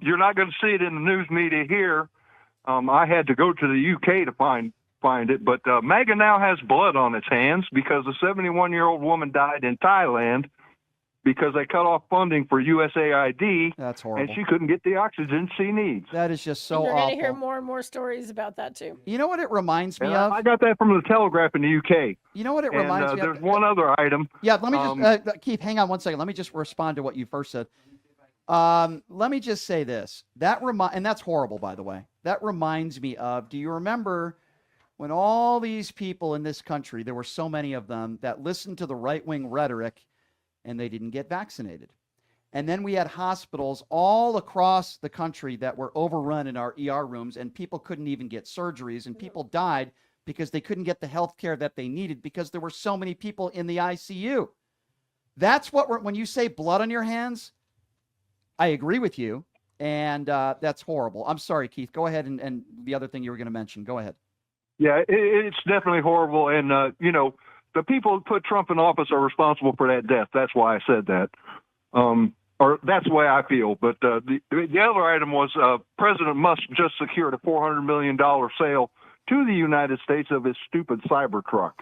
you're not going to see it in the news media here. I had to go to the UK to find it, but MAGA now has blood on its hands because a 71-year-old woman died in Thailand because they cut off funding for USAID. That's horrible. And she couldn't get the oxygen she needs. That is just so You're awful. going to hear more and more stories about that too. You know what it reminds me And of? I got that from the Telegraph in the UK. You know what it reminds me of? There's one other item. Yeah, let me just, Keith, hang on one second. Let me just respond to what you first said. Let me just say this. And that's horrible, by the way. That reminds me of, do you remember when all these people in this country, there were so many of them that listened to the right-wing rhetoric and they didn't get vaccinated? And then we had hospitals all across the country that were overrun in our ER rooms, and people couldn't even get surgeries, and people died because they couldn't get the health care that they needed because there were so many people in the ICU. That's what when you say blood on your hands, I agree with you, and that's horrible. I'm sorry, Keith. Go ahead, and the other thing you were going to mention. Go ahead. Yeah, it's definitely horrible, and, the people who put Trump in office are responsible for that death. That's why I said that. Or that's the way I feel. But the other item was President Musk just secured a $400 million sale to the United States of his stupid Cybertruck.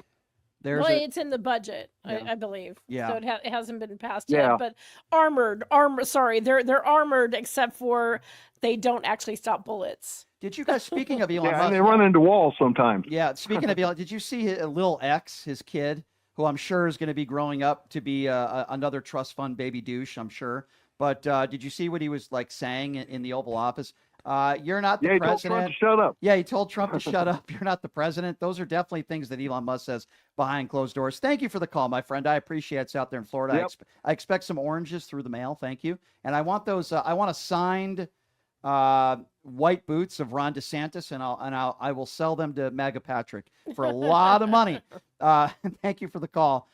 It's in the budget, Yeah. I believe. Yeah. So it hasn't been passed Yeah. yet. But armored. Sorry, they're armored except for they don't actually stop bullets. Did you guys, speaking of Elon Yeah, Musk, and they run into walls sometimes. yeah, speaking of Elon, did you see Lil X, his kid, who I'm sure is going to be growing up to be another trust fund baby douche, I'm sure. But did you see what he was like saying in the Oval Office? You're not the Yeah, he told president. Trump to shut up. Yeah, he told Trump to shut up. You're not the president. Those are definitely things that Elon Musk says behind closed doors. Thank you for the call, my friend. I appreciate it's out there in Florida. Yep. I expect some oranges through the mail. Thank you. And I want those. I want a signed white boots of Ron DeSantis, and I will sell them to MAGA Patrick for a lot of money. Thank you for the call.